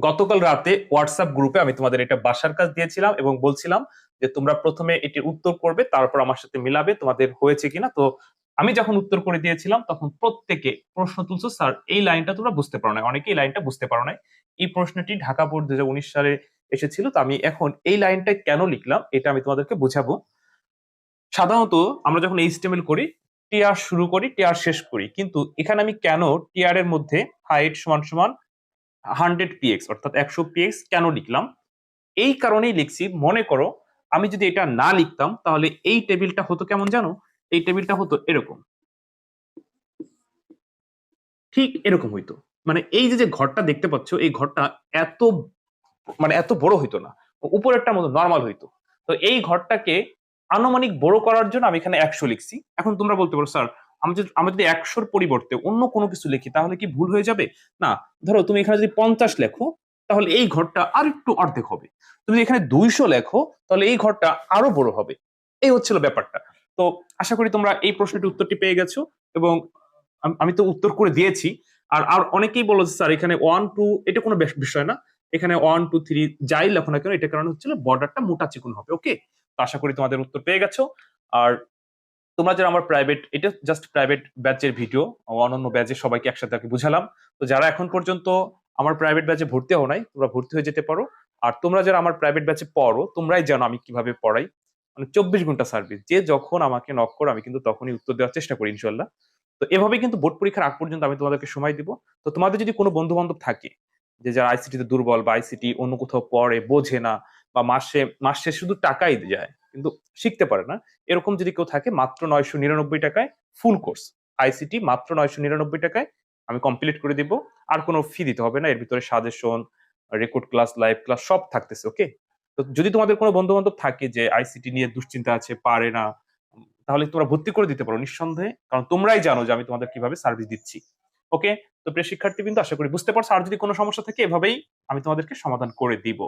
গতকাল রাতে হোয়াটসঅ্যাপ গ্রুপে আমি তোমাদের এটা বাসার কাজ দিয়েছিলাম এবং বলছিলাম যে তোমরা প্রথমে এটির উত্তর করবে, তারপর আমার সাথে মিলাবে তোমাদের হয়েছে কিনা। তো আমি যখন উত্তর করে দিয়েছিলাম তখন প্রত্যেকে প্রশ্ন তুলছো, স্যার এই লাইনটা তোমরা বুঝতে পারো না, অনেকে এই লাইনটা বুঝতে পারো না। এই প্রশ্নটি ঢাকা বোর্ড 2019 সালে এসেছিল। তো আমি এখন এই লাইনটা কেন লিখলাম এটা আমি তোমাদেরকে বুঝাবো। সাধারণত আমরা যখন এইচটিএমএল করি, টিআর শুরু করি, টিআর শেষ করি, কিন্তু এখানে আমি কেন টিআর এর মধ্যে হাইট সমান সমান 100 px অর্থাৎ 100 px কেন লিখলাম? এই কারণেই লিখছি। মনে করো আমি যদি এটা না লিখতাম তাহলে এই টেবিলটা হতো কেমন জানো? এই টেবিলটা হতো এরকম, ঠিক এরকম হইতো। মানে এই যে যে ঘরটা দেখতে পাচ্ছ, এই ঘরটা এত এত বড় হইতো না, উপরেরটা মতো নর্মাল হইতো। তো এই ঘরটাকে আনুমানিক বড় করার জন্য আমি এখানে 100 লিখছি। এখন তোমরা বলতে পারো, স্যার আমি যদি 100-র পরিবর্তে অন্য কোনো কিছু লিখি তাহলে কি ভুল হয়ে যাবে? না, ধরো তুমি এখানে যদি 50 লেখো তাহলে এই ঘরটা আর একটু অর্ধেক হবে। তুমি যদি এখানে 200 লেখো তাহলে এই ঘরটা আরো বড় হবে। এই হচ্ছিল ব্যাপারটা। তো আশা করি তোমরা এই প্রশ্নটির উত্তরটি পেয়ে গেছো, এবং আমি তো উত্তর করে দিয়েছি। আর আর অনেকেই বলো যে, স্যার এখানে 1 2 এটা কোনো বিষয় না, এখানে 1 2 3 যাই লেখো না কেন, এটা কারণ হচ্ছিল বর্ডারটা মোটা চিকন হবে। ওকে, তো আশা করি তোমাদের উত্তর পেয়ে গেছো। আর তোমরা যারা আমার প্রাইভেট, এটা জাস্ট প্রাইভেট ব্যাচের ভিডিও, অন্যান্য ব্যাচে সবাইকে একসাথে আগে বুঝালাম। তো যারা এখন পর্যন্ত আমার প্রাইভেট ব্যাচে ভর্তি হও নাই, তোমরা ভর্তি হয়ে যেতে পারো। আর তোমরা যারা আমার প্রাইভেট ব্যাচে পড়ো তোমরাই জানো আমি কিভাবে পড়াই। মানে 24 ঘন্টা সার্ভিস, যে যখন আমাকে নক করো আমি কিন্তু তখনই উত্তর দেওয়ার চেষ্টা করি ইনশাল্লাহ। তো এভাবে কিন্তু বোর্ড পরীক্ষার আগ পর্যন্ত আমি তোমাদেরকে সময় দিব। তো তোমাদের যদি কোনো বন্ধু বান্ধব থাকে যে যারা আইসিটি তে দুর্বল, বা আইসিটি অন্য কোথাও পড়ে বোঝে না, বা মাসে শুধু টাকাই যায় কিন্তু শিখতে পারে না, এরকম যদি কেউ থাকে, মাত্র 999 টাকায় ফুল কোর্স আইসিটি, মাত্র 999 টাকায় আমি কমপ্লিট করে দিব। আর কোনো ফি দিতে হবে না, এর ভিতরে suggestion, record class, live class সব থাকতেছে। ওকে, তো যদি তোমাদের কোনো বন্ধু বান্ধব থাকে যে আইসিটি নিয়ে দুশ্চিন্তা আছে, পারে না, তাহলে তোমরা ভর্তি করে দিতে পারো নিঃসন্দেহে, কারণ তোমরাই জানো যে আমি তোমাদের কিভাবে সার্ভিস দিচ্ছি। ওকে, তো প্রিয় শিক্ষার্থী, কিন্তু আশা করি বুঝতে পারছো। আর যদি কোনো সমস্যা থাকে এভাবেই আমি তোমাদেরকে সমাধান করে দিব।